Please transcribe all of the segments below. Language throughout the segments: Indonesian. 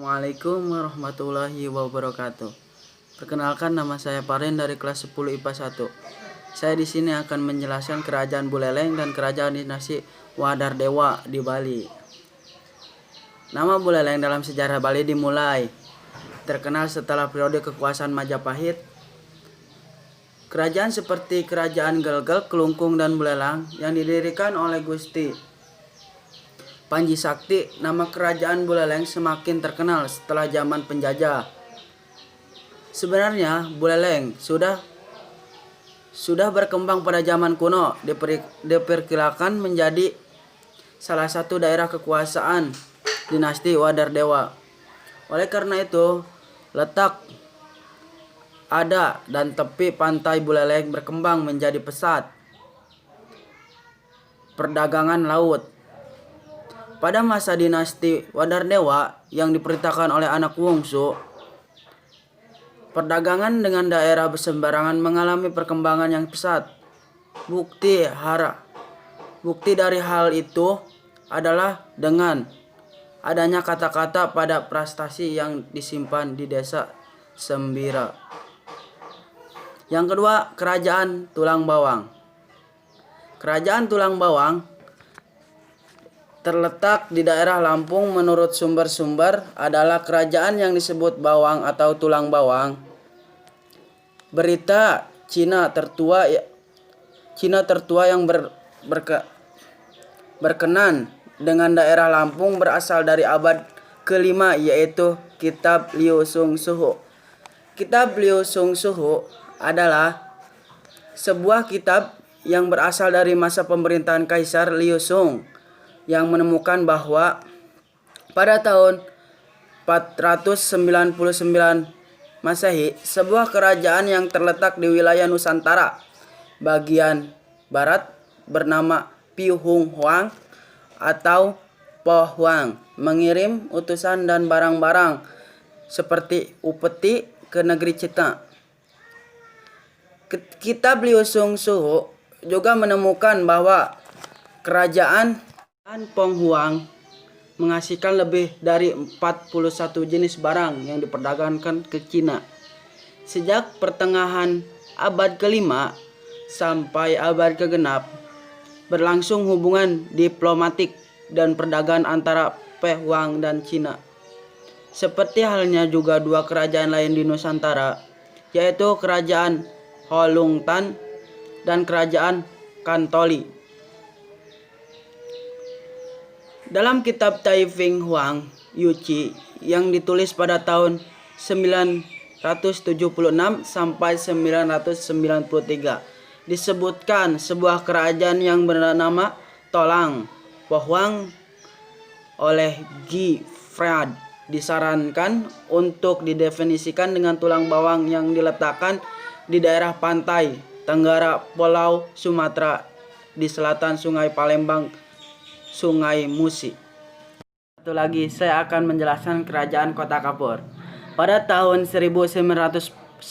Assalamualaikum warahmatullahi wabarakatuh. Perkenalkan, nama saya Paren dari kelas 10 IPA 1. Saya di sini akan menjelaskan kerajaan Buleleng dan kerajaan dinasti Wadardewa di Bali. Nama Buleleng dalam sejarah Bali dimulai terkenal setelah periode kekuasaan Majapahit. Kerajaan seperti Kerajaan Gelgel, Kelungkung, dan Buleleng yang didirikan oleh Gusti Panji Sakti. Nama kerajaan Buleleng semakin terkenal setelah zaman penjajah. Sebenarnya Buleleng sudah berkembang pada zaman kuno, diperkirakan menjadi salah satu daerah kekuasaan dinasti Wadardewa. Oleh karena itu, letak ada dan tepi pantai Buleleng berkembang menjadi pesat perdagangan laut. Pada masa dinasti Wadardewa yang diperintahkan oleh anak Wongsu, perdagangan dengan daerah bersembarangan mengalami perkembangan yang pesat. Bukti dari hal itu adalah dengan adanya kata-kata pada prastasi yang disimpan di desa Sembira. Yang kedua, Kerajaan Tulang Bawang. Kerajaan Tulang Bawang terletak di daerah Lampung. Menurut sumber-sumber adalah kerajaan yang disebut Bawang atau Tulang Bawang. Berita Cina tertua yang berkenan dengan daerah Lampung berasal dari abad ke-5, yaitu Kitab Liu Sung Suhu. Kitab Liu Sung Suhu adalah sebuah kitab yang berasal dari masa pemerintahan Kaisar Liu Sung, yang menemukan bahwa pada tahun 499 Masehi, sebuah kerajaan yang terletak di wilayah Nusantara bagian barat bernama Piu Hung Huang atau Po Huang mengirim utusan dan barang-barang seperti upeti ke negeri Cina. Kitab Liu Sung Suhu juga menemukan bahwa kerajaan Pong Huang menghasilkan lebih dari 41 jenis barang yang diperdagangkan ke Cina. Sejak pertengahan abad ke-5 sampai abad ke-6 berlangsung hubungan diplomatik dan perdagangan antara Huang dan Cina. Seperti halnya juga dua kerajaan lain di Nusantara, yaitu Kerajaan Holungtan dan Kerajaan Kantoli. Dalam kitab Taifing Huang Yuchi yang ditulis pada tahun 976 sampai 993 disebutkan sebuah kerajaan yang bernama Tolang Pohuang oleh Guy Fried disarankan untuk didefinisikan dengan tulang bawang yang diletakkan di daerah pantai tenggara Pulau Sumatera di selatan Sungai Palembang, Sungai Musi. Satu lagi, saya akan menjelaskan kerajaan Kota Kapur. Pada tahun 1994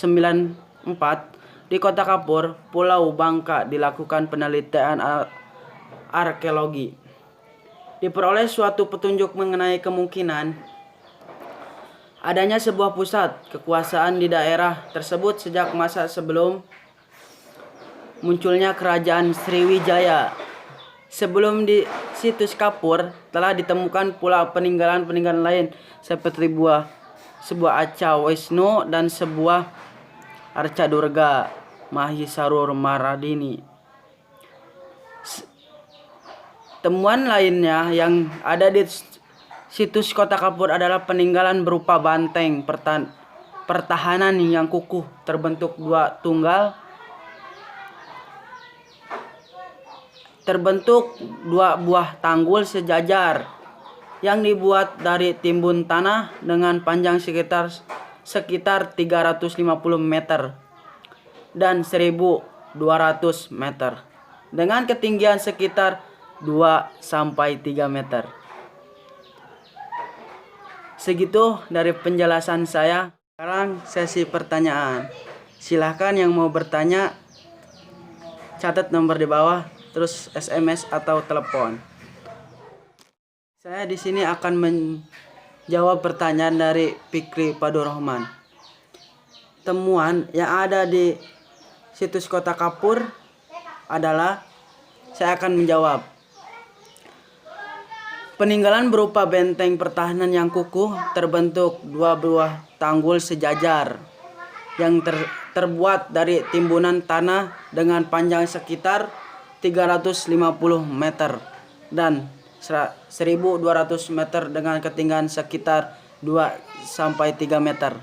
di Kota Kapur, Pulau Bangka dilakukan penelitian arkeologi. Diperoleh suatu petunjuk mengenai kemungkinan adanya sebuah pusat kekuasaan di daerah tersebut sejak masa sebelum munculnya kerajaan Sriwijaya. Sebelum di situs Kapur telah ditemukan pula peninggalan-peninggalan lain seperti sebuah arca Wisnu dan sebuah arca Durga Mahisarur Maradini. Temuan lainnya yang ada di situs Kota Kapur adalah peninggalan berupa banteng pertahanan yang kukuh terbentuk dua buah tanggul sejajar yang dibuat dari timbun tanah dengan panjang sekitar 350 meter dan 1.200 meter dengan ketinggian sekitar 2-3 meter. Segitu dari penjelasan saya. Sekarang sesi pertanyaan. Silahkan yang mau bertanya, catat nomor di bawah, terus SMS atau telepon. Saya di sini akan jawab pertanyaan dari Fikri Padurrahman. Temuan yang ada di situs Kota Kapur adalah, saya akan menjawab. Peninggalan berupa benteng pertahanan yang kukuh terbentuk 2 buah tanggul sejajar yang terbuat dari timbunan tanah dengan panjang sekitar 350 meter dan 1.200 meter dengan ketinggian sekitar 2-3 meter.